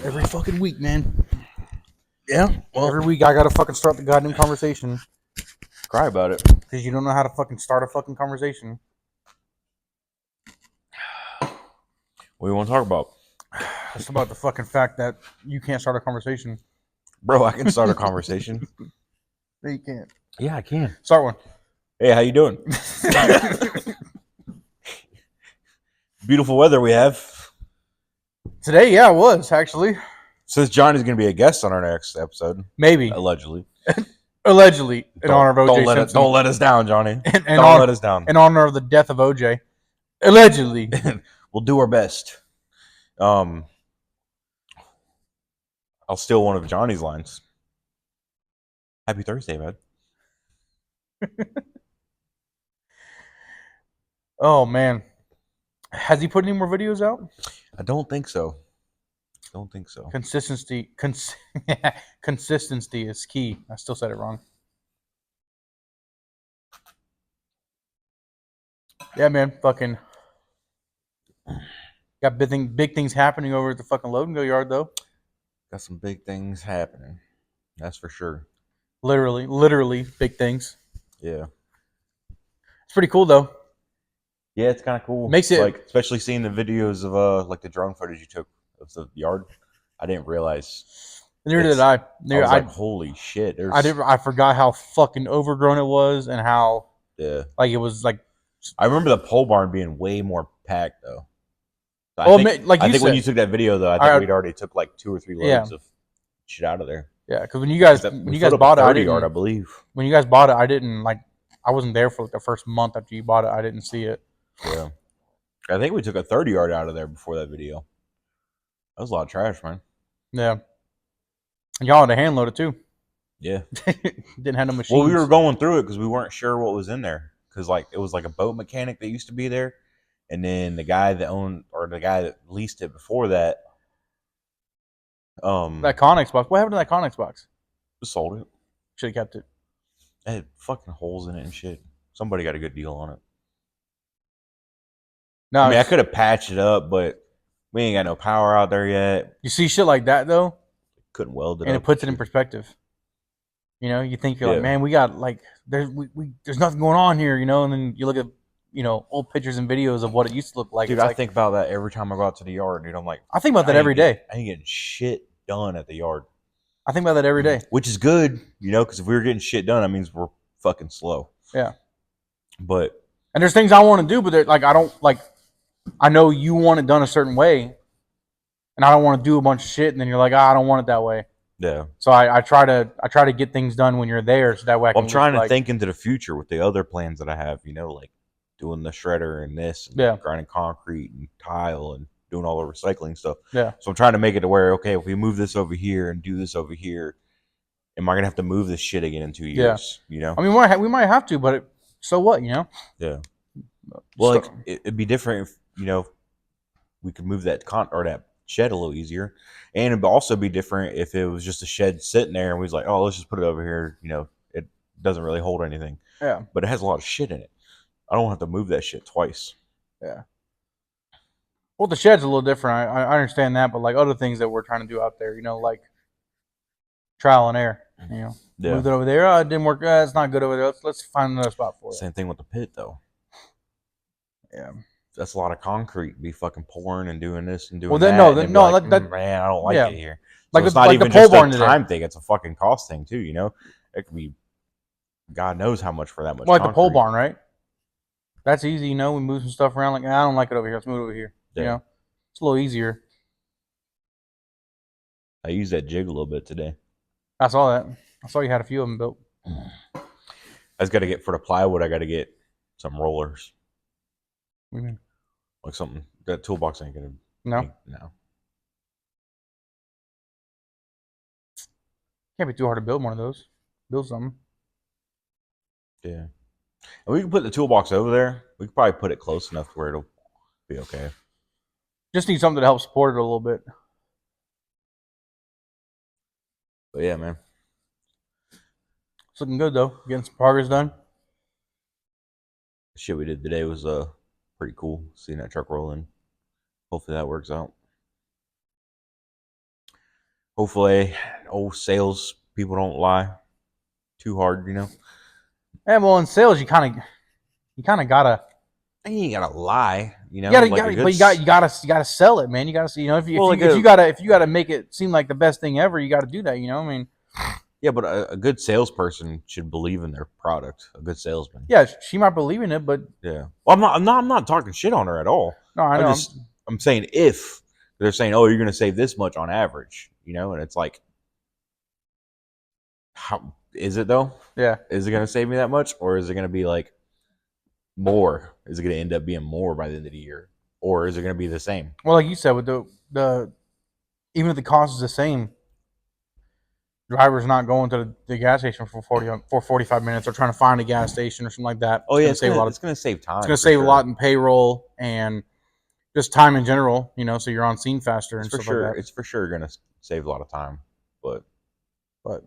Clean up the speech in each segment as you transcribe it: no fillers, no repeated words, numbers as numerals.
Every fucking week, man. Yeah. Well, Every week I gotta fucking start the goddamn conversation cry about it. because you don't know how to fucking start a fucking conversation. What do you want to talk about? Just about the fucking fact that you can't start a conversation. Bro, I can start a conversation. No, you can't. Yeah, I can. Start one. Hey, how you doing? Beautiful weather we have. Today, yeah, it was actually. Says Johnny's going to be a guest on our next episode. Maybe. Allegedly. Allegedly, in honor of OJ Simpson. Don't let us down, Johnny. Don't let us down. In honor of the death of OJ. Allegedly. We'll do our best. I'll steal one of Johnny's lines. Happy Thursday, man. Oh, man. Has he put any more videos out? I don't think so. Consistency is key. I still said it wrong. Yeah, man. Fucking got big things happening over at the fucking Load and Go yard, though. Got some big things happening. That's for sure. Literally big things. Yeah. It's pretty cool, though. Yeah, it's kind of cool. Makes it like, especially seeing the videos of like the drone footage you took of the yard. I didn't realize. Neither did I. I was like, holy shit! I forgot how fucking overgrown it was and how like it was like. I remember the pole barn being way more packed though. So I think when you took that video though, I think we'd already took like 2 or 3 loads of shit out of there. Yeah, because when you guys bought it, I didn't. Yard, I believe. When you guys bought it, I didn't like. I wasn't there for like the first month after you bought it. I didn't see it. Yeah, I think we took a 30 yard out of there before that video. That was a lot of trash, man. Yeah, and y'all had to hand load it too. Yeah, didn't have no machines. Well, we were going through it because we weren't sure what was in there. Because like it was like a boat mechanic that used to be there, and then the guy that leased it before that. That Connex box. What happened to that Connex box? Sold it. Should have kept it. It had fucking holes in it and shit. Somebody got a good deal on it. No, I mean I could have patched it up, but we ain't got no power out there yet. You see shit like that though. Couldn't weld it, and it puts it in perspective. You know, you think you're like, man, we got like there's nothing going on here, you know, and then you look at old pictures and videos of what it used to look like. Dude, I think about that every time I go out to the yard, dude. I'm like, I think about that every day. I ain't getting shit done at the yard. I think about that every day, which is good, you know, because if we were getting shit done, that means we're fucking slow. Yeah, and there's things I want to do, but like I don't like. I know you want it done a certain way, and I don't want to do a bunch of shit, and then you're like, I don't want it that way. Yeah. So I try to get things done when you're there, so that way I'm trying to think into the future with the other plans that I have, you know, like doing the shredder and this, and grinding concrete and tile and doing all the recycling stuff. Yeah. So I'm trying to make it to where, okay, if we move this over here and do this over here, am I gonna have to move this shit again in 2 years? Yeah. You know. I mean, we might have to, but so what? You know. Yeah. Well, like, it'd be different if we could move that that shed a little easier, and it'd also be different if it was just a shed sitting there and we was like, oh, let's just put it over here. You know, it doesn't really hold anything. Yeah. But it has a lot of shit in it. I don't have to move that shit twice. Yeah. Well, the shed's a little different. I understand that, but like other things that we're trying to do out there, you know, like trial and error. You know, moved it over there. Oh, it didn't work. It's not good over there. Let's find another spot for it. Same thing with the pit, though. Yeah. That's a lot of concrete. Be fucking pouring and doing this and doing that. Man, I don't like it here. So it's not even just a time thing. It's a fucking cost thing too. You know, it could be. God knows how much for that much. Well, like the pole barn, right? That's easy. You know, we move some stuff around. Like, I don't like it over here. Let's move it over here. Yeah. You know, it's a little easier. I used that jig a little bit today. I saw that. I saw you had a few of them built. I just got to get for the plywood. I got to get some rollers. What do you mean? Like something that toolbox ain't gonna. No. Can't be too hard to build one of those. Build something. Yeah. And we can put the toolbox over there. We could probably put it close enough where it'll be okay. Just need something to help support it a little bit. But yeah, man. It's looking good though. Getting some progress done. The shit we did today was pretty cool. Seeing that truck rolling. Hopefully that works out. hopefully old sales people don't lie too hard, you know. And well, in sales, you kind of gotta. And you ain't gotta lie, you know. You Like a gotta, good, but you gotta sell it, man. You gotta, if well, like if you gotta make it seem like the best thing ever, you gotta do that. You know, I mean, yeah, but a good salesperson should believe in their product. A good salesman. yeah, she might believe in it, but Yeah. Well, I'm not talking shit on her at all. no, I know. I'm saying if they're saying, oh, you're going to save this much on average, you know, and it's like, how is it though? Yeah. Is it going to save me that much, or is it going to be like more? Is it going to end up being more by the end of the year, or is it going to be the same? Well, like you said, with the even if the cost is the same, driver's not going to the gas station for 45 minutes or trying to find a gas station or something like that. Oh yeah, it's going to save time. It's going to save a lot in payroll and just time in general, you know, so you're on scene faster and stuff like that. It's for sure going to save a lot of time, but I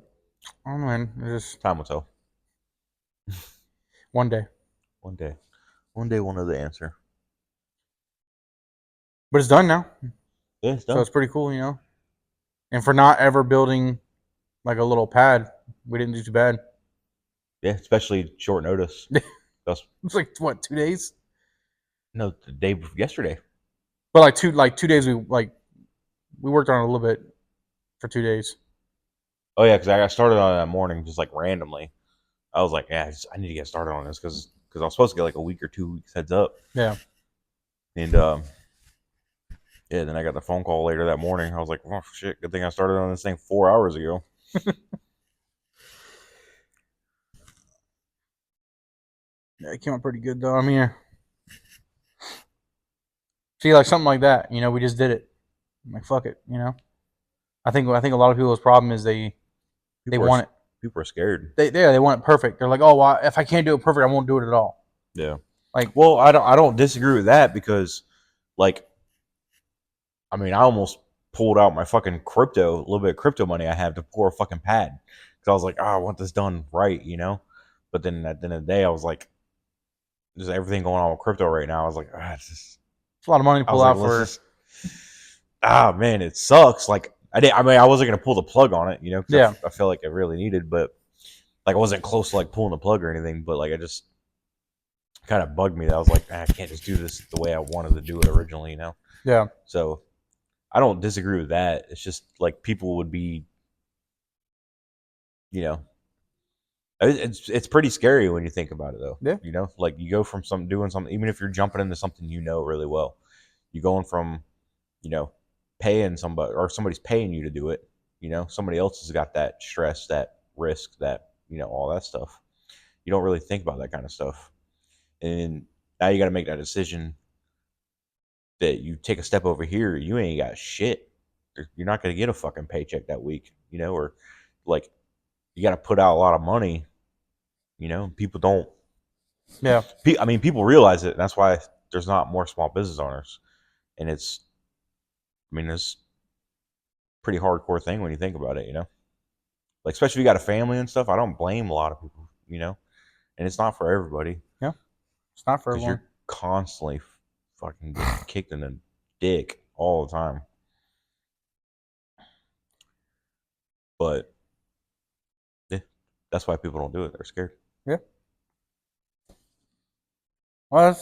don't know, man. Just time will tell. One day we'll know the answer. But it's done now. Yeah, it's done. So it's pretty cool, you know. And for not ever building like a little pad, we didn't do too bad. Yeah, especially short notice. It's like what, 2 days? No, the day yesterday. But like 2 days, we worked on it a little bit for 2 days. Oh yeah, because I got started on it that morning just like randomly. I was like, yeah, I need to get started on this because I was supposed to get like a week or 2 weeks heads up. Yeah. And yeah, then I got the phone call later that morning. I was like, oh shit, good thing I started on this thing 4 hours ago. Yeah, it came out pretty good though. I mean, see, like something like that, you know, we just did it. I'm like, fuck it, you know. I think a lot of people's problem is they want it. People are scared. They want it perfect. They're like, oh, well, if I can't do it perfect, I won't do it at all. Yeah. Like, well, I don't disagree with that because, like, I mean, I almost pulled out my fucking crypto, a little bit of crypto money I have to pour a fucking pad because I was like, oh, I want this done right, you know. But then at the end of the day, I was like, just everything going on with crypto right now. I was like, it's a lot of money to pull out for. Man, it sucks. Like I wasn't gonna pull the plug on it, you know. Yeah. I felt like it really needed, but like I wasn't close to like pulling the plug or anything. But like I just kind of bugged me that I was like, I can't just do this the way I wanted to do it originally, you know. Yeah. So I don't disagree with that. It's just like people would be, you know, it's pretty scary when you think about it, though. Yeah. You know, like you go from doing something, even if you're jumping into something you know really well, you're going from, you know, paying somebody or somebody's paying you to do it. You know, somebody else has got that stress, that risk, that, you know, all that stuff. You don't really think about that kind of stuff, and now you got to make that decision that you take a step over here. You ain't got shit. You're not going to get a fucking paycheck that week, you know, or like you got to put out a lot of money. You know, people don't. Yeah. I mean, people realize it. And that's why there's not more small business owners. And it's a pretty hardcore thing when you think about it, you know? Like, especially if you got a family and stuff, I don't blame a lot of people, you know? And it's not for everybody. Yeah. It's not for everyone. Because you're constantly fucking getting kicked in the dick all the time. But, yeah, that's why people don't do it. They're scared. Yeah. Well,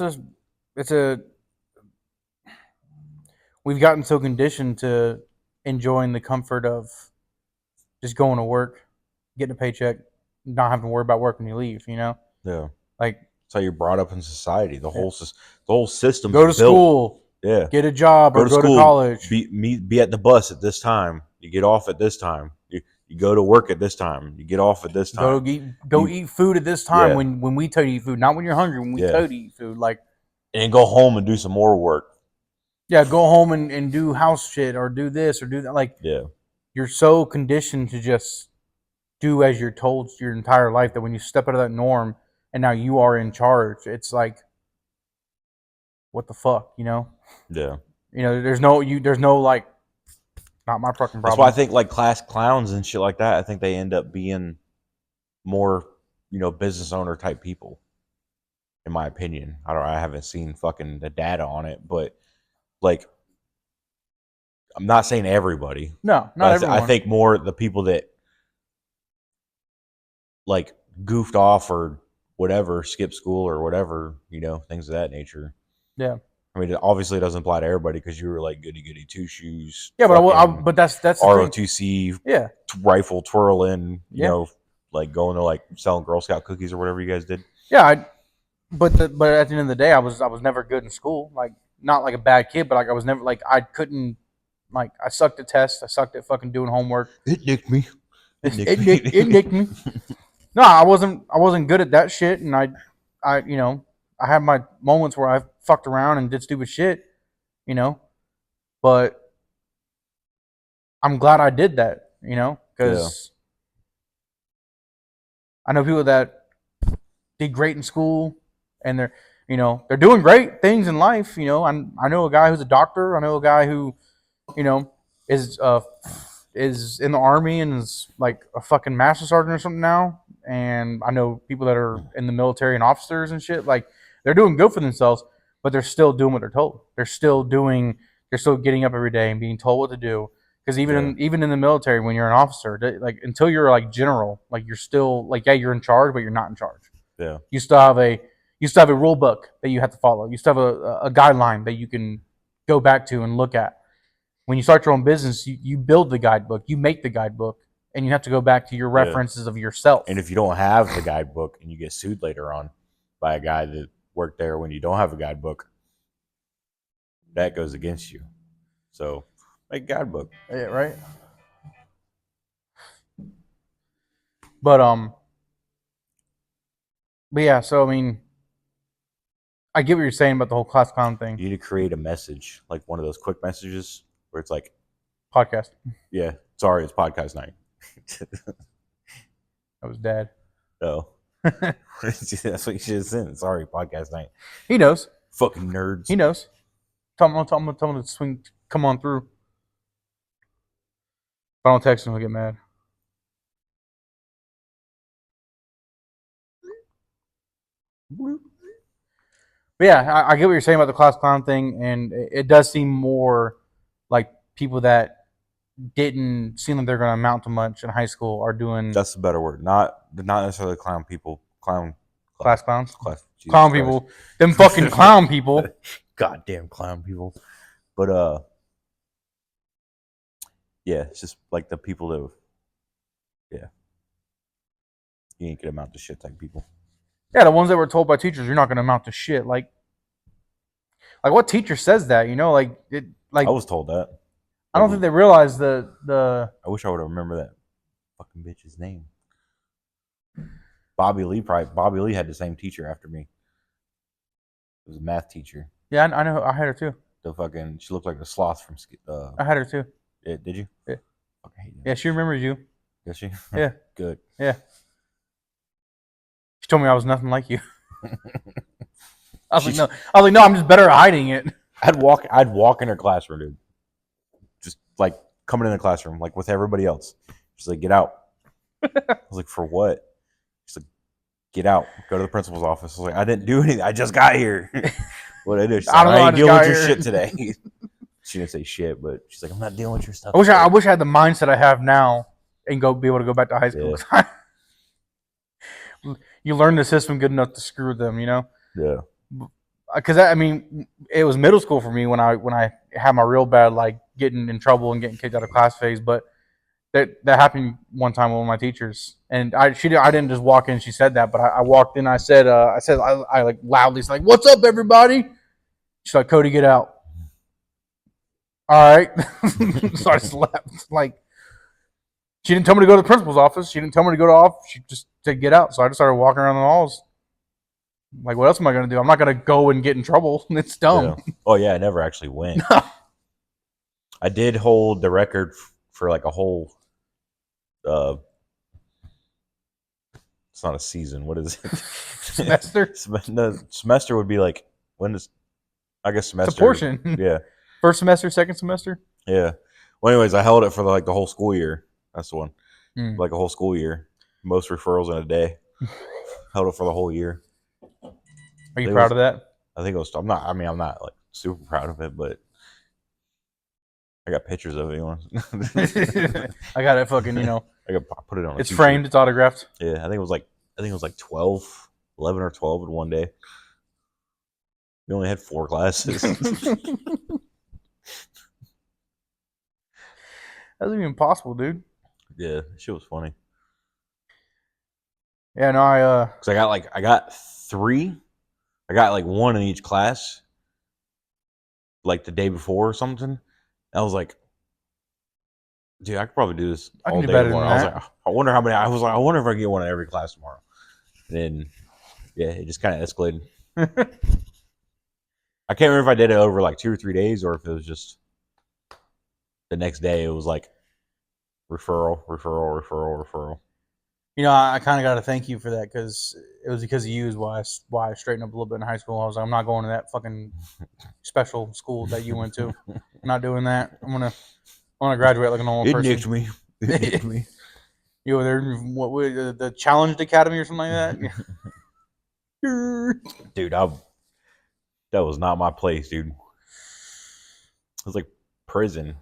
we've gotten so conditioned to enjoying the comfort of just going to work, getting a paycheck, not having to worry about work when you leave, you know? Yeah. Like, that's how you're brought up in society. The whole system. Go to school. Yeah. Get a job or go to college. Be at the bus at this time. You get off at this time. You go to work at this time. You get off at this time. Go eat food at this time when we tell you to eat food. Not when you're hungry, when we tell you to eat food. Like, and go home and do some more work. Yeah, go home and do house shit or do this or do that. Like, you're so conditioned to just do as you're told your entire life that when you step out of that norm and now you are in charge, it's like, what the fuck, you know? Yeah. You know, there's no like, not my fucking problem. That's why I think like class clowns and shit like that, I think they end up being more, you know, business owner type people, in my opinion. I haven't seen fucking the data on it, but like I'm not saying everybody. No, not everyone. I think more the people that like goofed off or whatever, skipped school or whatever, things of that nature. Yeah. I mean, obviously it doesn't apply to everybody because you were like goody goody two shoes. Yeah, but that's the ROTC. thing. Yeah. Rifle twirling. Like going to like selling Girl Scout cookies or whatever you guys did. Yeah, but at the end of the day, I was never good in school. Like not like a bad kid, but like I was never like I couldn't like I sucked at tests. I sucked at fucking doing homework. It nicked me. It nicked me. No, I wasn't good at that shit, and I had my moments where I fucked around and did stupid shit, but I'm glad I did that, because I know people that did great in school and they're doing great things in life. I know a guy who's a doctor. I know a guy who, is in the army and is like a fucking master sergeant or something now. And I know people that are in the military and officers and shit. Like they're doing good for themselves, but they're still doing what they're told. They're still getting up every day and being told what to do. Because even in the military, when you're an officer, like until you're like general, like you're still like you're in charge, but you're not in charge. Yeah, you still have a rule book that you have to follow. You still have a guideline that you can go back to and look at. When you start your own business, you build the guidebook, you make the guidebook, and you have to go back to your references of yourself. And if you don't have the guidebook and you get sued later on by a guy that worked there when you don't have a guidebook, that goes against you. So make a guidebook. Yeah, right. But yeah, so I mean, I get what you're saying about the whole class clown thing. You need to create a message, like one of those quick messages where it's like podcast. Yeah, sorry, it's podcast night. That was Dad. Oh, that's what you should have said. Sorry, podcast night. He knows. Fucking nerds. He knows. Tell him to swing. Come on through. If I don't text him, he'll get mad. But yeah, I get what you're saying about the class clown thing, and it does seem more like people that didn't seem like they're going to amount to much in high school are doing. That's the better word. Not necessarily clown people. Class clowns. Clown people. Them fucking clown people. Goddamn clown people. But yeah, it's just like the people that, you ain't gonna amount to shit type people. Yeah, the ones that were told by teachers, you're not going to amount to shit. Like what teacher says that? I was told that. I don't think they realize the. I wish I would remember that fucking bitch's name. Bobby Lee had the same teacher after me. It was a math teacher. Yeah, I know. I had her too. She looked like a sloth from. I had her too. Yeah, did you? Yeah. Yeah, she remembers you. Does she? Yeah. Good. Yeah. She told me I was nothing like you. I was like, no, I'm just better at hiding it. I'd walk in her classroom, dude. Just like coming in the classroom, like with everybody else. She's like, get out. I was like, for what? She's like, get out. Go to the principal's office. I was like, I didn't do anything. I just got here. What I do? She's like, I ain't dealing with your shit today. She didn't say shit, but she's like, I'm not dealing with your stuff. I wish I had the mindset I have now and be able to go back to high school. Yeah. You learn the system good enough to screw them, Yeah. Because I mean, it was middle school for me when I had my real bad like getting in trouble and getting kicked out of class phase. But that happened one time with one of my teachers, and I didn't just walk in. She said that, but I walked in. I said I like loudly said, like, "What's up, everybody?" She's like, "Cody, get out." All right. So I slept. Like, she didn't tell me to go to the principal's office. She didn't tell me to go to office. She just said get out. So I just started walking around the halls. Like, what else am I going to do? I'm not going to go and get in trouble. It's dumb. Yeah. Oh, yeah, I never actually went. I did hold the record for like a whole it's not a season. What is it? Semester? No, semester would be like, I guess semester. It's a portion. Yeah. First semester, second semester? Yeah. Well, anyways, I held it for like the whole school year. That's the one. Mm. Like a whole school year. Most referrals in a day. Held it for the whole year. Are you proud of that? I think it was. I'm not like super proud of it, but I got pictures of it. I got it fucking, I got put it on. It's framed. It's autographed. Yeah, I think it was like 12, 11 or 12 in one day. We only had 4 classes. That's even possible, dude. Yeah, shit was funny. Yeah, no, because I got 3. I got like 1 in each class, like the day before or something. I was like, dude, I could probably do this I all can do day better tomorrow. than I was that. like, I wonder how many. I was like, I wonder if I can get 1 in every class tomorrow. And then, yeah, it just kind of escalated. I can't remember if I did it over like 2 or 3 days or if it was just the next day. It was like referral. You know, I kind of got to thank you for that because it was because of you is why I straightened up a little bit in high school. I was like, I'm not going to that fucking special school that you went to. I'm not doing that. I want to graduate like a normal person. It nicked me. You over there, what the Challenged Academy or something like that? Dude, that was not my place, dude. It was like prison,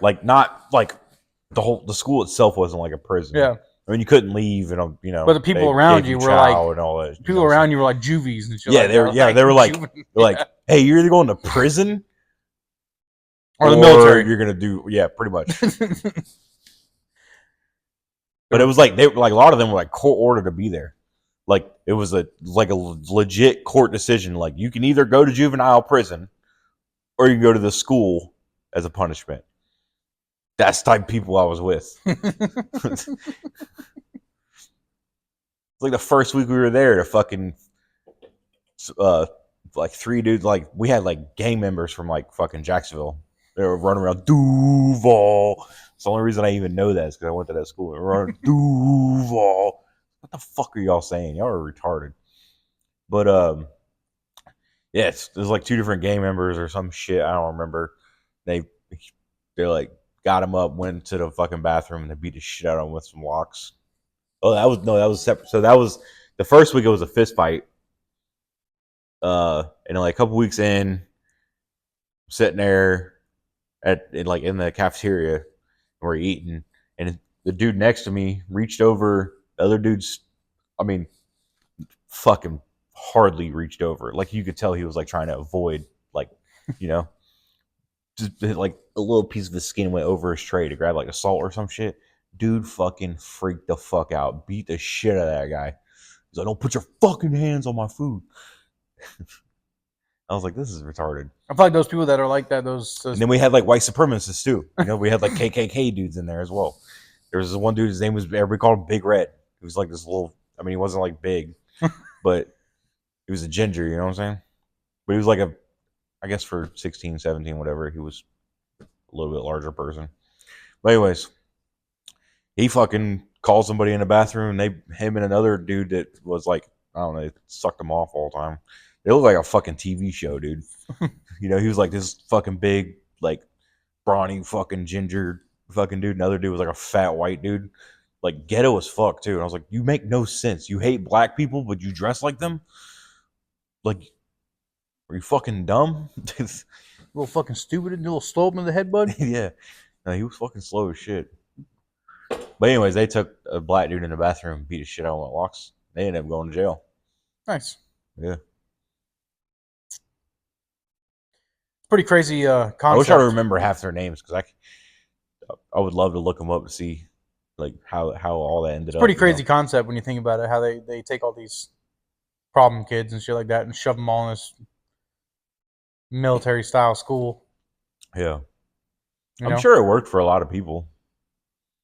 like not like the school itself wasn't like a prison. Yeah, I mean you couldn't leave, and but the people around you were like and all that. People around you were like juvies and shit. Yeah, like they were. that. Yeah, they were like, hey, you're either going to prison or the military. You're gonna do pretty much. But it was like they like a lot of them were like court ordered to be there. Like it was a legit court decision. Like you can either go to juvenile prison or you can go to the school as a punishment. That's the type of people I was with. It's like the first week we were there, the fucking like 3 dudes, like we had like gang members from like fucking Jacksonville. They were running around Duval. It's the only reason I even know that is because I went to that school. They were running Duval. What the fuck are y'all saying? Y'all are retarded. But yeah, there's like 2 different gang members or some shit. I don't remember. They're like got him up, went to the fucking bathroom, and they beat the shit out of him with some locks. Oh, that was separate. So that was the first week. It was a fist fight. And then like a couple weeks in, sitting there in the cafeteria, and we're eating, and the dude next to me reached over. The other dude's, I mean, fucking hardly reached over. Like you could tell he was like trying to avoid, like, just like a little piece of his skin went over his tray to grab like a salt or some shit. Dude fucking freaked the fuck out, beat the shit out of that guy. He's like, don't put your fucking hands on my food. I was like, this is retarded. I feel like those people that are like that, those and then we had like white supremacists too. We had like KKK dudes in there as well. There was this one dude, his name was, everybody called him Big Red. He was like this little, I mean, he wasn't like big, but he was a ginger, you know what I'm saying? But he was like I guess for 16, 17, whatever, he was a little bit larger person. But anyways, he fucking called somebody in the bathroom, and him and another dude that was like, I don't know, they sucked him off all the time. It looked like a fucking TV show, dude. He was like this fucking big, like brawny fucking ginger fucking dude. Another dude was like a fat white dude, like ghetto as fuck too. And I was like, you make no sense. You hate black people, but you dress like them. Like, are you fucking dumb? A little fucking stupid, a little slow up in the head, bud. Yeah, no, he was fucking slow as shit. But anyways, they took a black dude in the bathroom, beat his shit out with locks. They ended up going to jail. Nice. Yeah. Pretty crazy concept. I wish I would remember half their names because I would love to look them up to see like how all that ended up. Pretty crazy concept when you think about it. How they take all these problem kids and shit like that and shove them all in this military style school. Yeah, I'm sure it worked for a lot of people.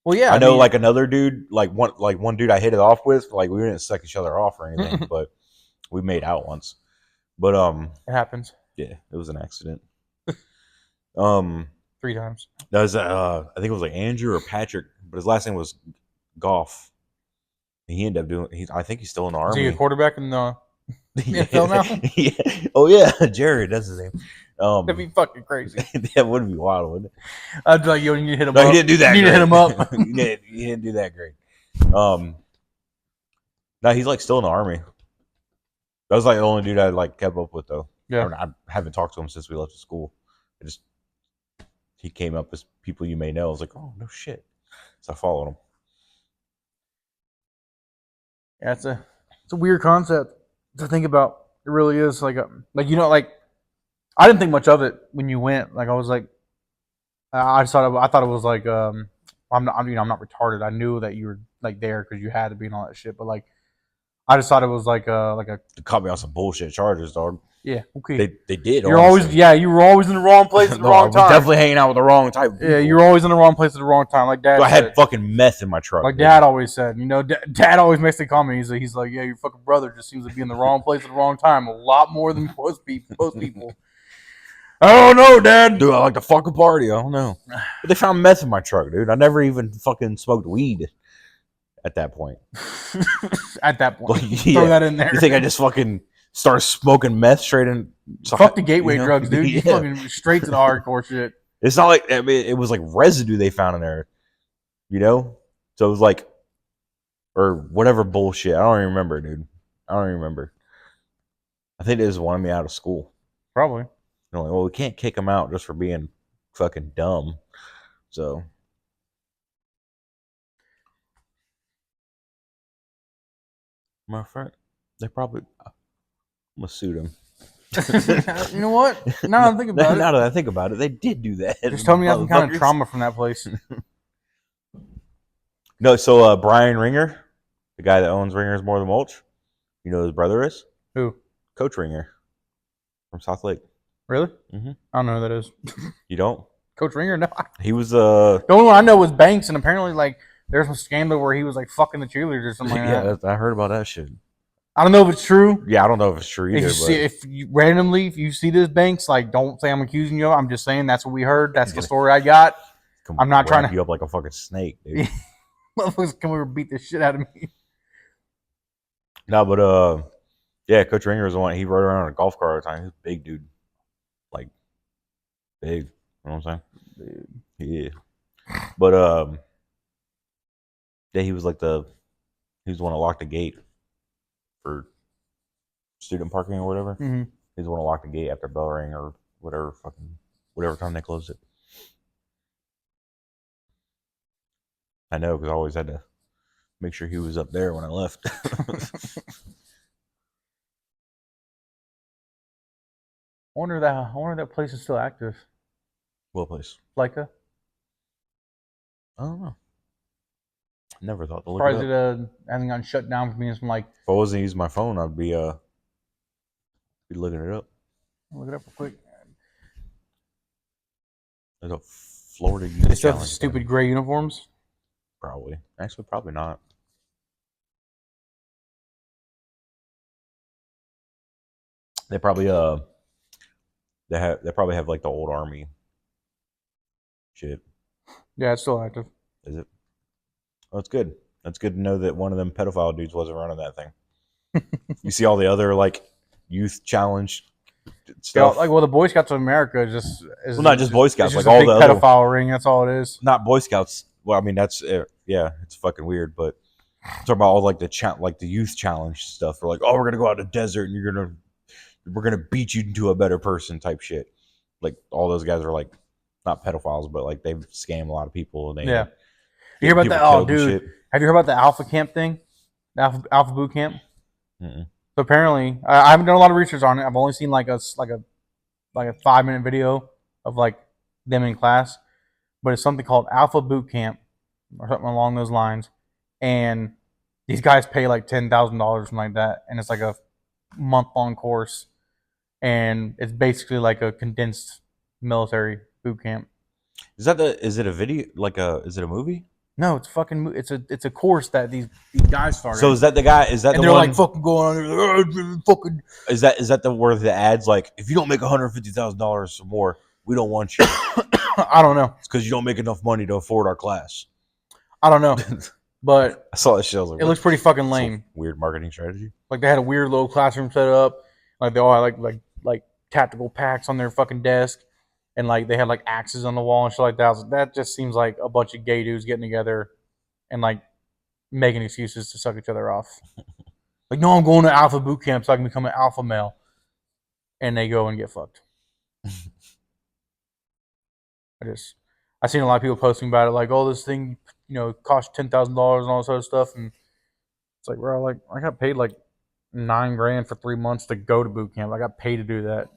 Well, yeah, I know like another dude, like one dude I hit it off with. Like we didn't suck each other off or anything, but we made out once. But it happens. Yeah, it was an accident. 3 times. That was I think it was like Andrew or Patrick, but his last name was Goff. And he ended up doing. I think he's still in the army. Is he a quarterback in the NFL now? Yeah. Oh yeah, Jared. That's his name. That'd be fucking crazy. That would be wild, wouldn't it? I'd be like, yo, you need to hit him no, up. He didn't do that. You need to hit him up. He didn't do that great. No, he's like still in the army. That was like the only dude I like kept up with though. Yeah. I haven't talked to him since we left school. he came up as people you may know. I was like, oh no shit. So I followed him. Yeah, it's a weird concept to think about. It really is like I didn't think much of it when you went. Like I was like, I thought it was like I'm not I'm not retarded. I knew that you were like there because you had to be and all that shit. But like I just thought it was like a They caught me on some bullshit charges, dog. yeah, okay. They did. You're honestly. you were always in the wrong place at the No, wrong I was time. definitely hanging out with the wrong type of people. Yeah, you're always in the wrong place at the wrong time. Like Dad I had said. fucking meth in my truck. Like Dad always said, Dad always makes the comment. He's like, yeah, your fucking brother just seems to be in the wrong place at the wrong time a lot more than most people. I don't know, Dad. Dude, I like to fucking party. I don't know. But they found meth in my truck, dude. I never even fucking smoked weed at that point. At that point, Like, throw that in there. You think I just fucking started smoking meth straight in? Fuck the gateway drugs, dude. You fucking straight to the hardcore shit. It's not like, I mean, it was like residue they found in there, So it was like, or whatever bullshit. I don't even remember, dude. I don't even remember. I think they just wanted me out of school. Probably. They're like, well, we can't kick them out just for being fucking dumb. So. My friend, they probably. I'm gonna sue them. You know what? Now that I think about it. Now that I think about it, they did do that. Just tell me I have some kind of trauma from that place. No, so Brian Ringer, the guy that owns Ringer's More Than Mulch, you know who his brother is? Who? Coach Ringer from South Lake. Really? Mm-hmm. I don't know who that is. You don't? Coach Ringer? No. He was the only one I know was Banks, and apparently like there's some scandal where he was like fucking the cheerleaders or something like that. I heard about that shit. I don't know if it's true. Yeah, I don't know if it's true either. If you see this, Banks, like don't say I'm accusing you. I'm just saying that's what we heard. That's the story I got. I'm not trying to you up like a fucking snake, dude. Motherfuckers come over and beat the shit out of me. No, but yeah, Coach Ringer was the one. He rode around in a golf cart all the time. He was a big dude, like big. You know what I'm saying? Big. Yeah. But yeah, he was like he was the one that locked the gate for student parking or whatever. Mm-hmm. He's the one that locked the gate after bell rang or whatever time they closed it. I know, because I always had to make sure he was up there when I left. I wonder if that place is still active. What place? Leica? I don't know. Never thought to look Surprised it up. it hasn't gotten shut down for me. From like, if I wasn't using my phone, I'd be looking it up. Look it up real quick. There's a Florida youth challenge. They still have stupid gray uniforms? Probably. Actually, probably not. They probably they probably have like the old army shit. Yeah, it's still active. Is it? Oh, that's good. That's good to know that one of them pedophile dudes wasn't running that thing. You see all the other like youth challenge stuff. Yeah, like the Boy Scouts of America is not just Boy Scouts, like all the other pedophile ring. That's all it is. Not Boy Scouts. Well, I mean that's yeah, it's fucking weird, but I'm talking about all like the youth challenge stuff. We're like, oh, we're gonna go out to the desert and we're gonna beat you into a better person type shit. Like all those guys are like not pedophiles, but like they scam a lot of people. And you hear about that? Oh, dude, have you heard about the Alpha Camp thing? The Alpha Boot Camp. Mm-mm. So apparently, I haven't done a lot of research on it. I've only seen like a 5-minute video of like them in class, but it's something called Alpha Boot Camp or something along those lines, and these guys pay like $10,000 or something like that, and it's like a month-long course, and it's basically like a condensed military boot camp. Is it a video? Is it a movie? No, it's fucking. It's a course that these guys started. So is that the guy? Is that and the they're one? Like fucking going on, fucking. Is that where the ads like if you don't make $150,000 or more, we don't want you? I don't know. It's because you don't make enough money to afford our class. I don't know, but I saw that shit. Like, it looks pretty fucking lame. Weird marketing strategy. Like they had a weird little classroom set up. Like they all had like tactical packs on their fucking desk. And like they had like axes on the wall and shit like that. That just seems like a bunch of gay dudes getting together and like making excuses to suck each other off. Like, no, I'm going to Alpha Boot Camp so I can become an alpha male. And they go and get fucked. I seen a lot of people posting about it, like, oh, this thing, cost $10,000 and all this other stuff, and it's like, bro, like, I got paid like $9,000 for 3 months to go to boot camp. I got paid to do that.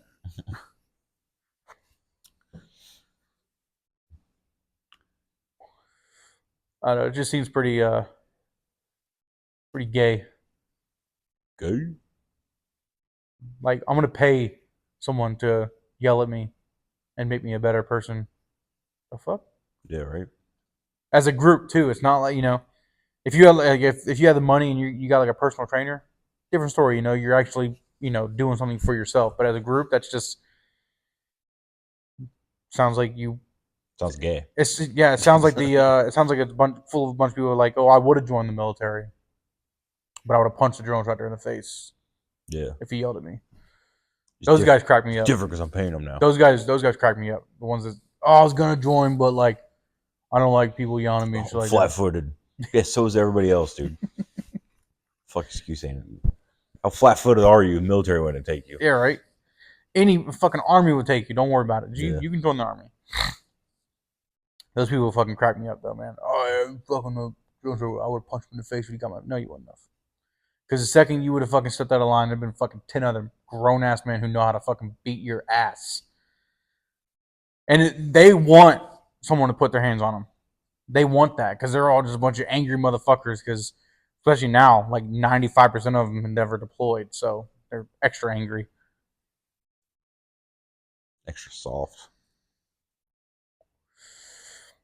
I don't know. It just seems pretty gay. Gay? Like, I'm gonna pay someone to yell at me and make me a better person. The fuck? Yeah, right. As a group too. It's not like, if you have like, if you have the money and you got like a personal trainer, different story. You're actually doing something for yourself. But as a group, that's just sounds like you. Sounds gay. It sounds like it sounds like it's full of a bunch of people like, oh, I would have joined the military, but I would have punched the drill instructor in the face. Yeah. If he yelled at me. Those guys crack me up. It's different because I'm paying them now. Those guys crack me up. The ones that, oh, I was gonna join, but like, I don't like people yelling at me. Like flat-footed. Yeah, so is everybody else, dude. Fuck excuse ain't it? How flat-footed are you? The military wouldn't take you. Yeah, right. Any fucking army would take you. Don't worry about it. You can join the army. Those people fucking crack me up though, man. Oh, yeah, fucking, I would have punched him in the face when he got my. No, you wouldn't have. Because the second you would have fucking stepped out of line, there'd been fucking 10 other grown ass men who know how to fucking beat your ass. And they want someone to put their hands on them. They want that because they're all just a bunch of angry motherfuckers. Because especially now, like 95% of them have never deployed, so they're extra angry. Extra soft.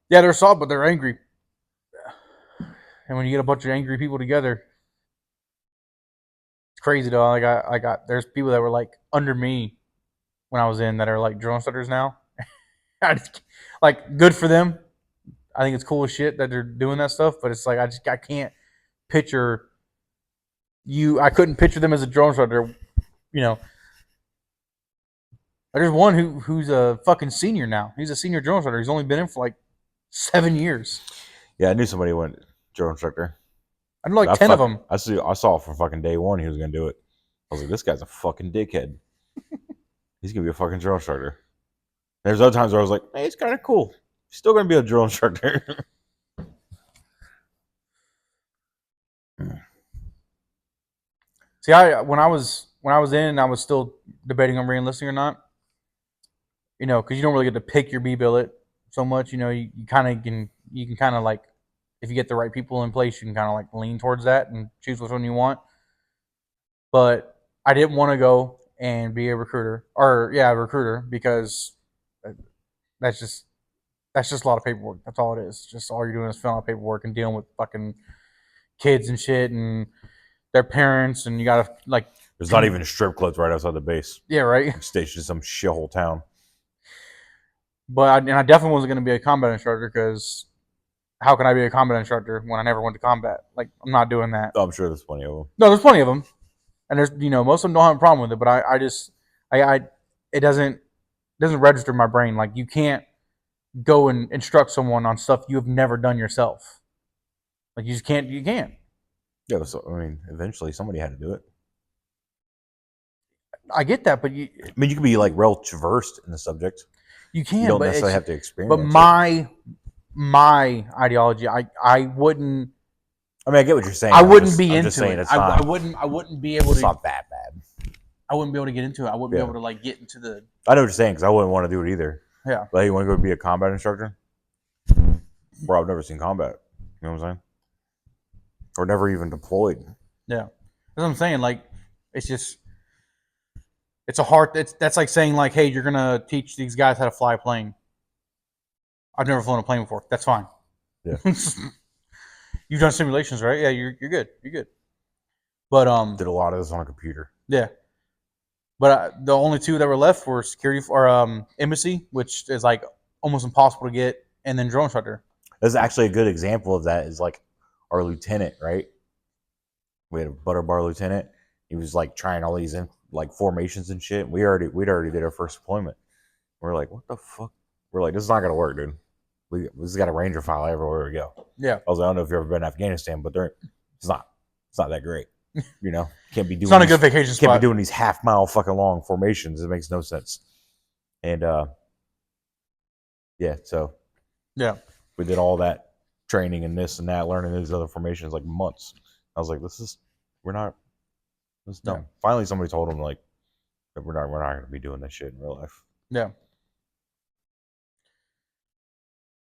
Yeah, they're soft, but they're angry. And when you get a bunch of angry people together, it's crazy though. I got there's people that were like under me when I was in that are like drill instructors now. Like, good for them. I think it's cool as shit that they're doing that stuff, but it's like I can't picture you. I couldn't picture them as a drill instructor. There's one who's a fucking senior now. He's a senior drill instructor. He's only been in for like 7 years. Yeah, I knew somebody went drill instructor. I know like 10 of them. I saw from fucking day one he was gonna do it. I was like, this guy's a fucking dickhead. He's gonna be a fucking drill instructor. There's other times where I was like, hey, it's kind of cool. He's still gonna be a drill instructor. See, when I was in, I was still debating on re-enlisting or not. Because you don't really get to pick your B-billet so much. You kind of can kind of like, if you get the right people in place, you can kind of like lean towards that and choose which one you want. But I didn't want to go and be a recruiter, because that's just a lot of paperwork. That's all it is. Just all you're doing is filling out paperwork and dealing with fucking kids and shit and their parents, and you gotta like. There's not even strip clubs right outside the base. Yeah, right. Stationed in some shithole town. But I definitely wasn't going to be a combat instructor because how can I be a combat instructor when I never went to combat? Like, I'm not doing that. Oh, I'm sure there's plenty of them. No, there's plenty of them, and there's most of them don't have a problem with it. But it doesn't register in my brain. Like, you can't go and instruct someone on stuff you have never done yourself. Like, you just can't. You can't. Yeah, so eventually somebody had to do it. I get that, but you can be like well versed in the subject. You can. You don't necessarily have to experience. But my ideology, I wouldn't. I get what you're saying. I wouldn't be into it. I wouldn't be able to. It's not that bad. I wouldn't be able to get into it. I wouldn't be able to like get into the. I know what you're saying because I wouldn't want to do it either. Yeah. Like, you want to go be a combat instructor? Bro, I've never seen combat. You know what I'm saying? Or never even deployed. Yeah, that's what I'm saying. Like, it's just. It's a hard. That's like saying like, hey, you're gonna teach these guys how to fly a plane. I've never flown a plane before. That's fine. Yeah. You've done simulations, right? Yeah, you're good. You're good. But did a lot of this on a computer. Yeah. But the only two that were left were security or embassy, which is like almost impossible to get, and then drone instructor. That's actually a good example of that. Is like our lieutenant, right? We had a butter bar lieutenant. He was like trying all these like formations and shit. We'd already did our first deployment. We're like, what the fuck? We're like, this is not gonna work, dude. We just got a Ranger file everywhere we go. Yeah. I was like, I don't know if you've ever been to Afghanistan, but it's not that great. Can't be doing. It's not a good vacation spot. Can't be doing these half-mile fucking long formations. It makes no sense. And Yeah, so we did all that training and this and that, learning these other formations like months. I was like, this is dumb. Yeah. Finally, somebody told him like, we're not going to be doing this shit in real life. Yeah.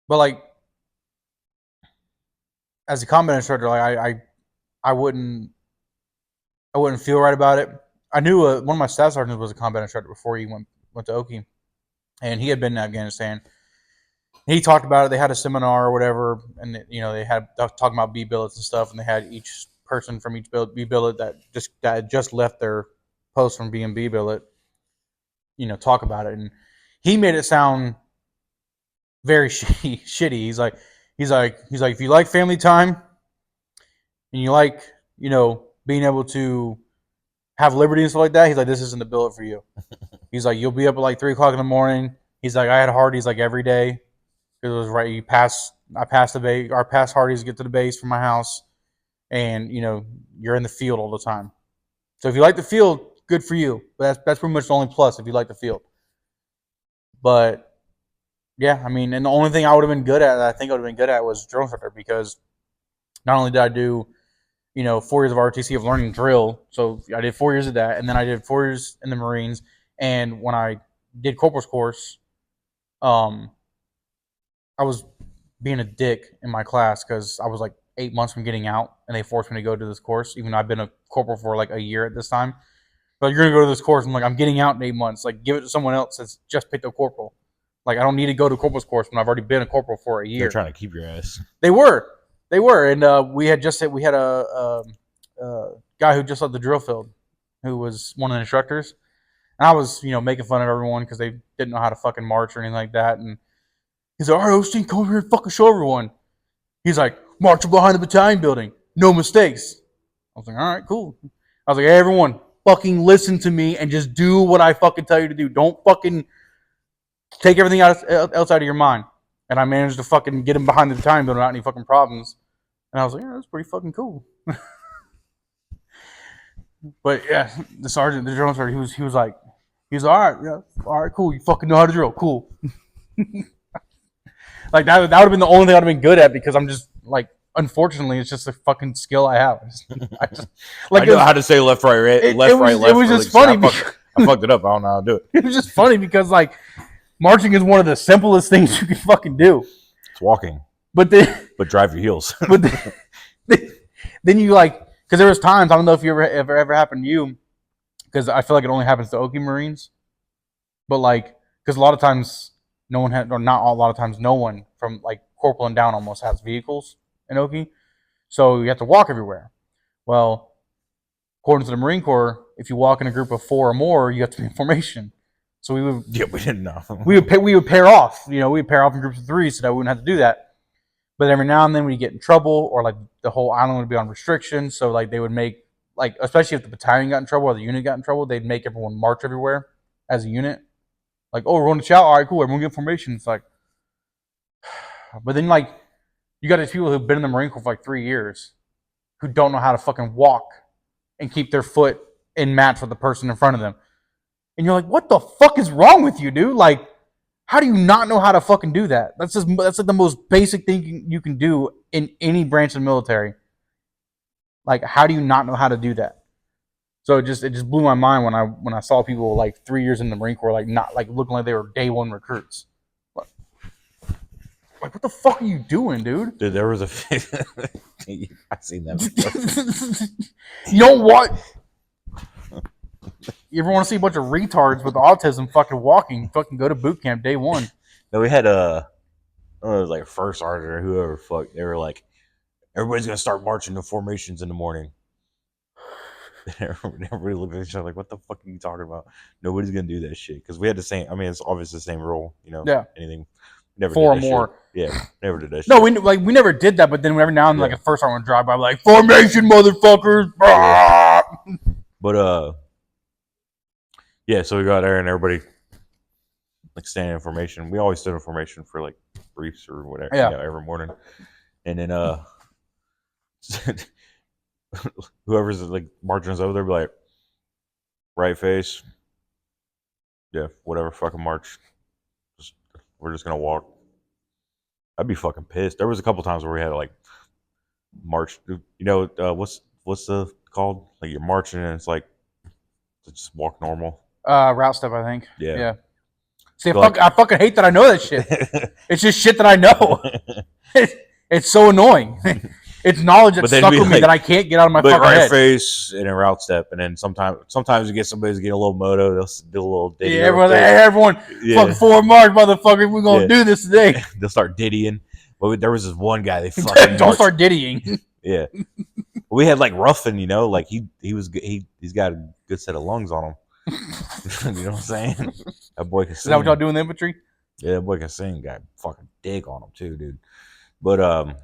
But like, as a combat instructor, like I wouldn't feel right about it. I knew one of my staff sergeants was a combat instructor before he went to Oki, and he had been in Afghanistan. He talked about it. They had a seminar or whatever, and they had talking about B billets and stuff, and they had each person from each B billet that had just left their post from being B billet, talk about it, and he made it sound very shitty. He's like, if you like family time, and you like, being able to have liberty and stuff like that, he's like, this isn't the billet for you. He's like, you'll be up at like 3 o'clock in the morning. He's like, I had Hardee's like every day. It was right. I passed the base. Our past Hardee's get to the base from my house, and you're in the field all the time. So if you like the field, good for you. But that's pretty much the only plus if you like the field. But yeah, I mean, and the only thing I would have been good at, I think I would have been good at, was drill instructor, because not only did I do 4 years of ROTC of learning drill, so I did 4 years of that, and then I did 4 years in the Marines, and when I did corporal's course, I was being a dick in my class because I was like 8 months from getting out, and they forced me to go to this course, even though I've been a corporal for like a year at this time. But you're gonna go to this course. I'm like, I'm getting out in 8 months. Like, give it to someone else that's just picked up corporal. Like, I don't need to go to corporal's course when I've already been a corporal for a year. They're trying to keep your ass. They were, and we had a guy who just left the drill field, who was one of the instructors, and I was making fun of everyone because they didn't know how to fucking march or anything like that, and he's like, all right, Osteen, come over here and fucking show everyone. He's like, march behind the battalion building. No mistakes. I was like, all right, cool. I was like, hey, everyone, fucking listen to me and just do what I fucking tell you to do. Don't fucking take everything else out of your mind. And I managed to fucking get him behind the battalion building without any fucking problems. And I was like, yeah, that's pretty fucking cool. But yeah, the drill sergeant, he was like, all right, cool. You fucking know how to drill. Cool. Like that would have been the only thing I'd have been good at, because I'm just like, unfortunately, it's just a fucking skill I have. I know how to say left, right, left. It was just funny. I fucked it up. I don't know how to do it. It was just funny because like marching is one of the simplest things you can fucking do. It's walking, but drive your heels. But then you like, because there was times, I don't know if you ever happened to you, because I feel like it only happens to Oki Marines, but like, because a lot of times no one had, or not a lot of times, no one from like corporal and down almost has vehicles in Oki, so you have to walk everywhere. Well, according to the Marine Corps, if you walk in a group of 4 or more, you have to be in formation. So we didn't know. we would pair off. We would pair off in groups of 3 so that we wouldn't have to do that. But every now and then we get in trouble, or like the whole island would be on restriction. So like they would make, like, especially if the battalion got in trouble or the unit got in trouble, they'd make everyone march everywhere as a unit. Like, oh, we're going to chow. All right, cool. Everyone get formation. It's like, but then like you got these people who've been in the Marine Corps for like 3 years who don't know how to fucking walk and keep their foot in match with the person in front of them. And you're like, what the fuck is wrong with you, dude? Like, how do you not know how to fucking do that? That's like the most basic thing you can do in any branch of the military. Like, how do you not know how to do that? So it just blew my mind when I saw people like 3 years in the Marine Corps, like not like looking like they were day one recruits. Like, what the fuck are you doing, dude? Dude, there was a I've seen that before. You know what? You ever want to see a bunch of retards with autism fucking walking? Fucking go to boot camp day one. No, we had it was like first sergeant or whoever fuck. They were like, everybody's gonna start marching to formations in the morning. Everybody looked at each other like, what the fuck are you talking about? Nobody's gonna do that shit, because we had the same. I mean, it's obviously the same rule. Yeah. Anything. Never 4 or did that more. Shit. Yeah, never did that shit. No, we never did that, but then every now and then, like, a first sergeant would drive by, like, formation, motherfuckers. Yeah. But yeah, so we got there and everybody like standing in formation. We always stood in formation for like briefs or whatever, every morning. And then whoever's like marching us over there be like, right face, yeah, whatever, fucking march. We're just gonna walk. I'd be fucking pissed. There was a couple times where we had to like march. You know, what's the called? Like you're marching and it's like to just walk normal. Route step, I think. Yeah. Yeah. See, I fucking hate that I know that shit. It's just shit that I know. It's so annoying. It's knowledge that's stuck with me that I can't get out of my fucking head. Face and a route step, and then sometimes you get somebody to get a little moto. They'll do a little ditty. Yeah, everyone, fucking forward march, motherfucker. We're gonna do this today. They'll start diddying. But there was this one guy. They fucking don't start diddying. Yeah, we had like Ruffin. You know, like he's got a good set of lungs on him. You know what I'm saying? That boy can sing. Is that what y'all do in the infantry? Yeah, that boy can sing. Got fucking dig on him too, dude. But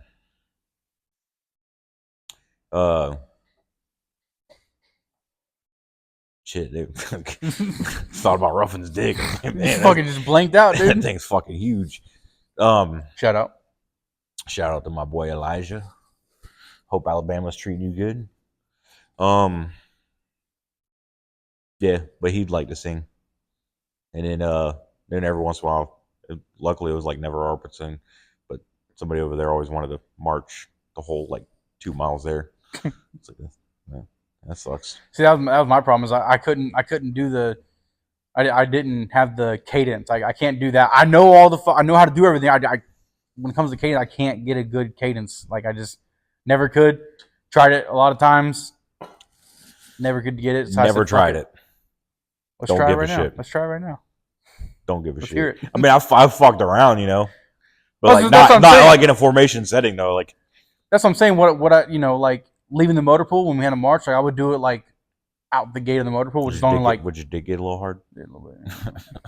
shit, they thought about Ruffin's dick. Man, fucking just blanked out, dude. That thing's fucking huge. Shout out to my boy Elijah. Hope Alabama's treating you good. Yeah, but he'd like to sing. And then every once in a while, luckily it was like never Arpinson, but somebody over there always wanted to march the whole like 2 miles there. It's like, man, that sucks. See, that was my problem. Is I couldn't do the. I didn't have the cadence. I can't do that. I know I know how to do everything. I when it comes to cadence, I can't get a good cadence. Like I just never could. Tried it a lot of times. Never could get it. So never tried it. Let's try it right now. Let's try it right now. Don't give a shit. I mean, I've fucked around, you know, but like not saying. Like in a formation setting though. Like that's what I'm saying. What I like leaving the motor pool when we had a march, like I would do it like out the gate of the motor pool, which is only like. Would your dick get a little hard? A little bit.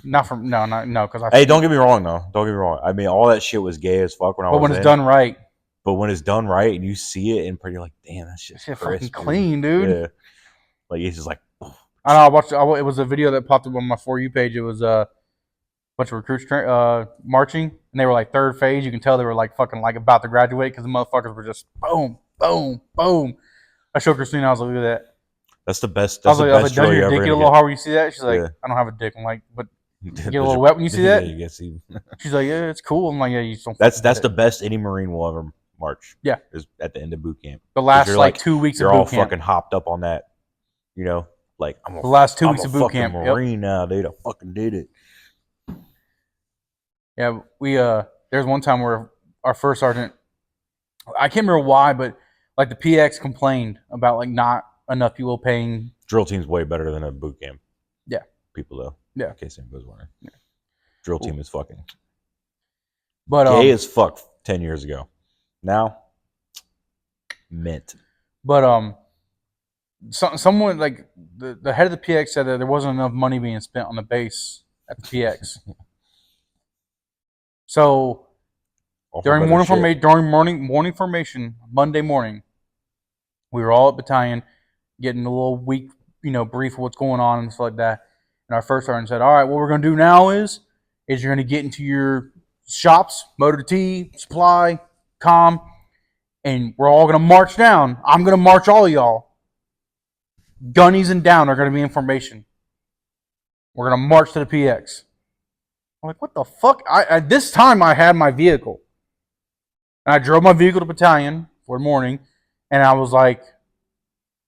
Not because Hey, don't get me wrong though. Don't get me wrong. I mean, all that shit was gay as fuck when I was. But when it's done right. But when it's done right and you see it and you're like, damn, that shit's fucking clean, dude. Yeah. Like it's just like. I know. I watched. It was a video that popped up on my For You page. It was a bunch of recruits marching, and they were like third phase. You can tell they were like fucking like about to graduate because the motherfuckers were just boom, boom, boom. I showed Christina. I was like, look at that. That's the best. That's the best. I was like, does your dick get a little hard when you see that? She's like, yeah. I don't have a dick. I'm like, but you get a little wet when you see that. She's like, yeah, it's cool. I'm like, yeah, you don't. That's the best any Marine will ever march. Yeah, is at the end of boot camp. The last like 2 weeks of boot camp. You're all fucking hopped up on that, you know. Like the last 2 weeks of boot camp. Marine now, dude. I fucking did it. Yeah, there's one time where our first sergeant, I can't remember why, but like the PX complained about like not enough people paying. Drill team's way better than a boot camp. Yeah, people though. Yeah, in case anybody's wondering. Yeah. Drill team is fucking. But gay as fuck 10 years ago. Now, mint. But someone like the head of the PX said that there wasn't enough money being spent on the base at the PX. So during morning formation, Monday morning, we were all at battalion getting a little week, brief of what's going on and stuff like that. And our first sergeant said, "All right, what we're going to do now is you're going to get into your shops, motor T, supply, comm, and we're all going to march down. I'm going to march all of y'all. Gunnies and down are going to be in formation. We're going to march to the PX." I'm like, what the fuck? At this time, I had my vehicle. And I drove my vehicle to battalion for the morning, and I was like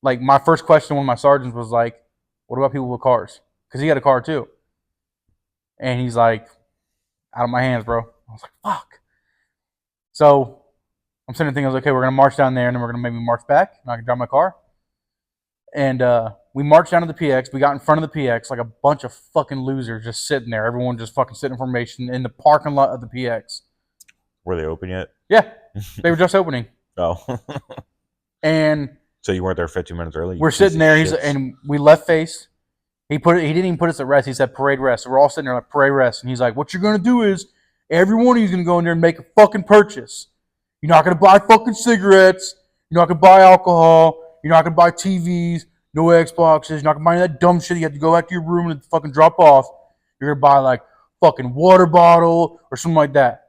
my first question to one of my sergeants was like, what about people with cars? Because he had a car too. And he's like, out of my hands, bro. I was like, fuck. So I'm sitting there thinking, I was like, okay, we're going to march down there, and then we're going to maybe march back, and I can drive my car. And we marched down to the PX. We got in front of the PX like a bunch of fucking losers just sitting there. Everyone just fucking sitting in formation in the parking lot of the PX. Were they open yet? Yeah. They were just opening. Oh. And so you weren't there 15 minutes early? We're sitting there, and we left face. He didn't even put us at rest. He said parade rest. So we're all sitting there like parade rest. And he's like, what you're going to do is every one of you is going to go in there and make a fucking purchase. You're not going to buy fucking cigarettes. You're not going to buy alcohol. You're not going to buy TVs, no Xboxes. You're not going to buy any of that dumb shit. You have to go back to your room and fucking drop off. You're going to buy like fucking water bottle or something like that.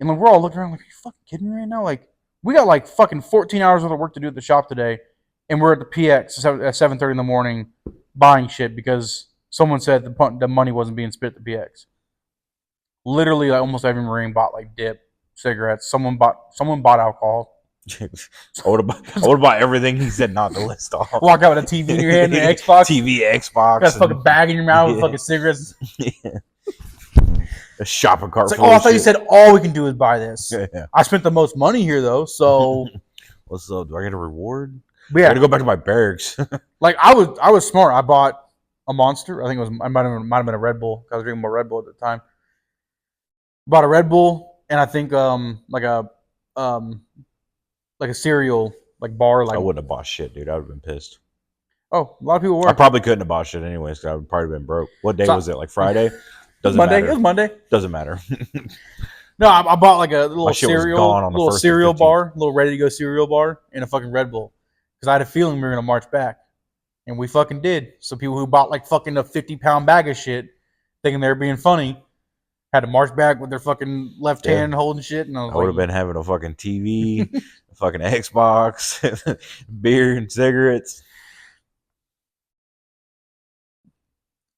And like we're all looking around like, are you fucking kidding me right now? Like we got like fucking 14 hours worth of work to do at the shop today. And we're at the PX at 7:30 in the morning buying shit because someone said the money wasn't being spent at the PX. Literally, like, almost every Marine bought like dip, cigarettes. Someone bought alcohol. I would have bought everything he said not to list off. Walk out with a TV in your hand and an Xbox. TV, Xbox. Got a fucking bag in your mouth with fucking cigarettes. A shopping cart. It's like, I thought you said all we can do is buy this. Yeah. I spent the most money here though, so. What's up? Do I get a reward? Yeah. I gotta go back to my barracks. Like I was smart. I bought a Monster. I think it might have been a Red Bull. I was drinking more Red Bull at the time. Bought a Red Bull and I think like a cereal bar. Like I wouldn't have bought shit, dude. I would have been pissed. Oh, a lot of people were. I probably couldn't have bought shit anyways because I would probably been broke. What day was it? Like Friday? Doesn't matter. It was Monday. Doesn't matter. No, I bought like a little cereal, bar, little ready to go cereal bar, and a fucking Red Bull because I had a feeling we were gonna march back, and we fucking did. So people who bought like fucking a 50-pound bag of shit, thinking they were being funny, had to march back with their fucking left hand holding shit, and I would have been having a fucking TV, a fucking Xbox, beer and cigarettes.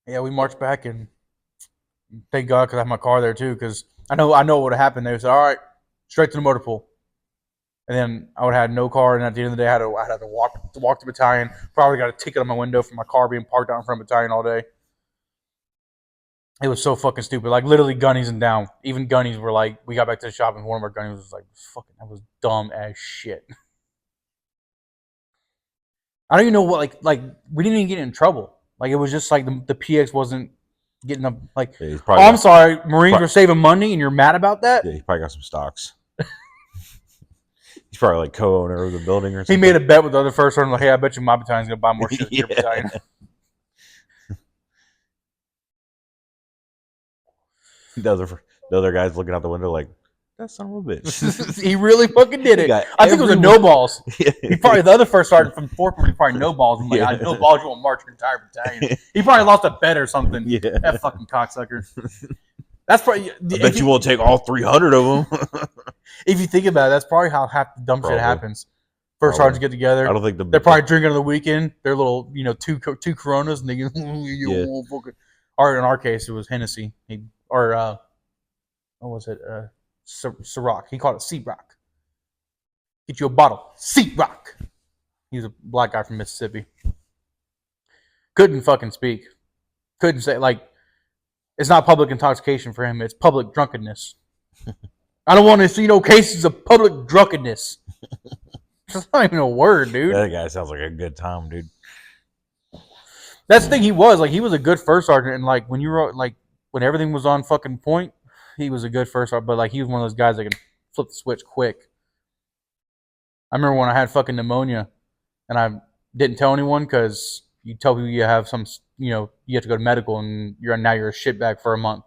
Yeah, we marched back, and thank God because I have my car there too. Because I know what would have happened. They would say, "All right, straight to the motor pool," and then I would have had no car. And at the end of the day, I'd have to walk to battalion. Probably got a ticket on my window for my car being parked out in front of battalion all day. It was so fucking stupid. Like literally, gunnies and down. Even gunnies were like, we got back to the shop, and one of our gunnies was like, "Fucking, that was dumb as shit." I don't even know what like we didn't even get in trouble. Like it was just like the PX wasn't getting up. Like, I'm sorry, Marines were saving money, and you're mad about that? Yeah, he probably got some stocks. He's probably like co-owner of the building or something. He made a bet with the other first sergeant, like, "Hey, I bet you my battalion's gonna buy more shit than your battalion." The other guy's looking out the window like, that son of a bitch. He really fucking did it. I think it was a no balls. He probably the other first sergeant from 4th was probably no balls. I'm like, I no balls, you won't march your entire battalion. He probably lost a bet or something. Yeah, that fucking cocksucker. That's probably. I bet you won't take all 300 of them. If you think about it, that's probably how half the dumb shit happens. First sergeants get together. I don't think they're probably drinking on the weekend. They're little, two Coronas, and they get. Or in our case, it was Hennessy. What was it? Ciroc. He called it Ciroc. Get you a bottle. Ciroc. He's a black guy from Mississippi. Couldn't fucking speak. Couldn't say, like, it's not public intoxication for him. It's public drunkenness. I don't want to see no cases of public drunkenness. That's not even a word, dude. That guy sounds like a good time, dude. That's the thing. He was a good first sergeant, and like when you were like when everything was on fucking point, he was a good first sergeant. But like he was one of those guys that could flip the switch quick. I remember when I had fucking pneumonia, and I didn't tell anyone because you tell people you have some, you have to go to medical, and you're a shitbag for a month.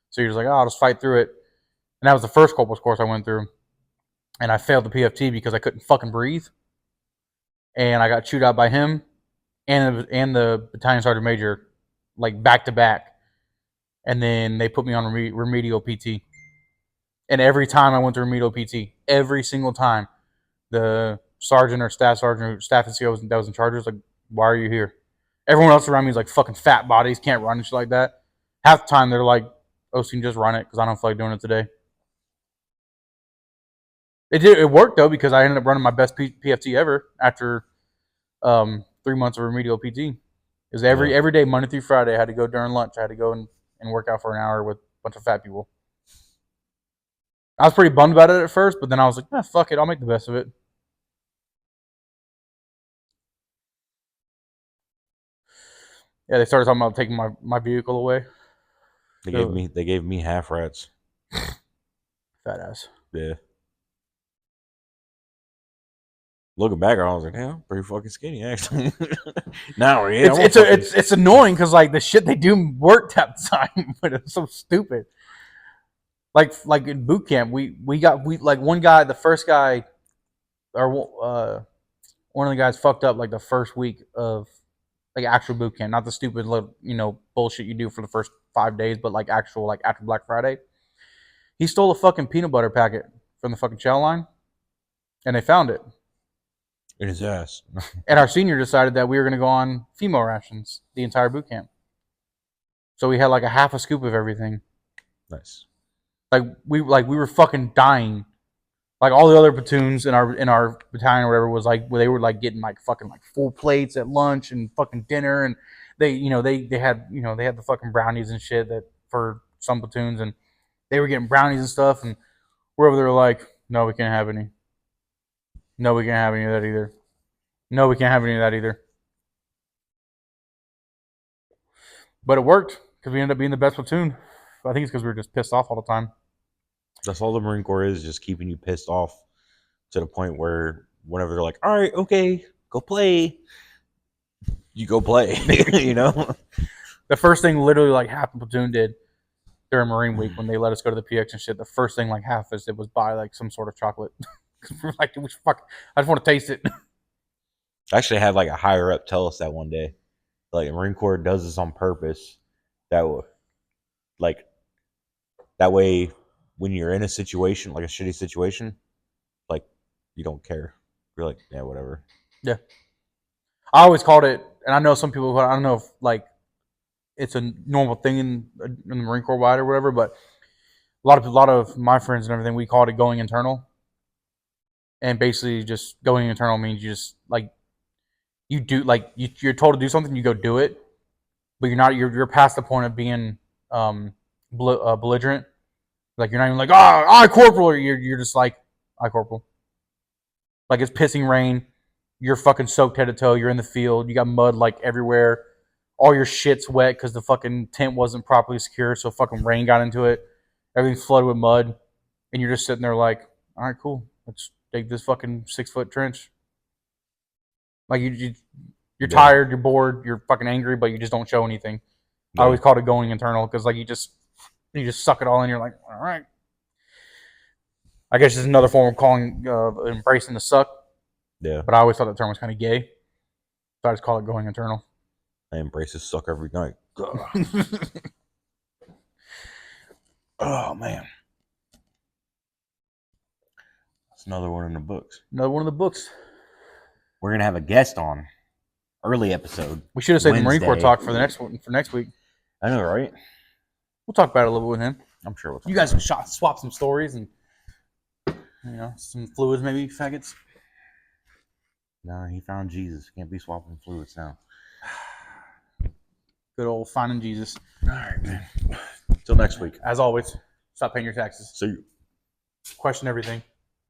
So you're just like, oh, I'll just fight through it. And that was the first corporal's course I went through, and I failed the PFT because I couldn't fucking breathe, and I got chewed out by him and the battalion sergeant major, like back to back. And then they put me on remedial PT. And every time I went to remedial PT, every single time, the sergeant or staff sergeant or staff NCO that was in charge was like, why are you here? Everyone else around me is like fucking fat bodies, can't run and shit like that. Half the time they're like, oh, so you can just run it because I don't feel like doing it today. It worked though because I ended up running my best PFT ever after 3 months of remedial PT. It was every day, Monday through Friday. I had to go during lunch. I had to go and work out for an hour with a bunch of fat people. I was pretty bummed about it at first, but then I was like, fuck it, I'll make the best of it. Yeah, they started talking about taking my vehicle away. They gave me half rats. Fat ass. Yeah. Looking back, I was like, damn, I'm pretty fucking skinny actually. Now, yeah, it's annoying because like the shit they do worked at the time, but it's so stupid. Like in boot camp, we like one guy, the first guy, or one of the guys fucked up like the first week of like actual boot camp, not the stupid bullshit you do for the first 5 days, but like actual like after Black Friday. He stole a fucking peanut butter packet from the fucking chow line, and they found it. In his ass. And our senior decided that we were going to go on female rations the entire boot camp. So we had like a half a scoop of everything. Nice. Like we were fucking dying. Like all the other platoons in our battalion or whatever was like where they were like getting like fucking like full plates at lunch and fucking dinner, and they had they had the fucking brownies and shit that for some platoons, and they were getting brownies and stuff, and we're over there like, no, we can't have any. No, we can't have any of that either. No, we can't have any of that either. But it worked because we ended up being the best platoon. I think it's because we were just pissed off all the time. That's all the Marine Corps is, just keeping you pissed off to the point where whenever they're like, all right, okay, go play, you go play, you know? The first thing literally like half the platoon did during Marine Week when they let us go to the PX and shit, the first thing like half us did was buy like some sort of chocolate. We're like, fuck, I just want to taste it. I actually had like a higher up tell us that one day. Like, the Marine Corps does this on purpose. That way, when you're in a situation, like a shitty situation, like, you don't care. You're like, yeah, whatever. Yeah. I always called it, and I know some people, I don't know if like it's a normal thing in the Marine Corps wide or whatever, but a lot of my friends and everything, we called it going internal. And basically just going internal means you just like you do like you're told to do something, you go do it, but you're past the point of being belligerent. Like you're not even like, I corporal, or you're just like, I corporal. Like it's pissing rain, you're fucking soaked head to toe, you're in the field, you got mud like everywhere, all your shit's wet because the fucking tent wasn't properly secured, so fucking rain got into it, everything's flooded with mud, and you're just sitting there like, all right, cool, let's dig this fucking 6-foot trench. Like you're tired, you're bored, you're fucking angry, but you just don't show anything. Yeah. I always called it going internal because like you just suck it all in. You're like, all right. I guess it's another form of calling embracing the suck. Yeah. But I always thought that term was kind of gay, so I just call it going internal. I embrace the suck every night. Oh man. That's another one in the books. Another one of the books. We're gonna have a guest on. Early episode. We should have saved the Marine Corps talk for the next one for next week. I know, right? We'll talk about it a little bit with him. I'm sure. You guys can swap some stories and some fluids, maybe faggots. No, he found Jesus. Can't be swapping fluids now. Good old finding Jesus. All right, man. Till next week. As always, stop paying your taxes. See you. Question everything.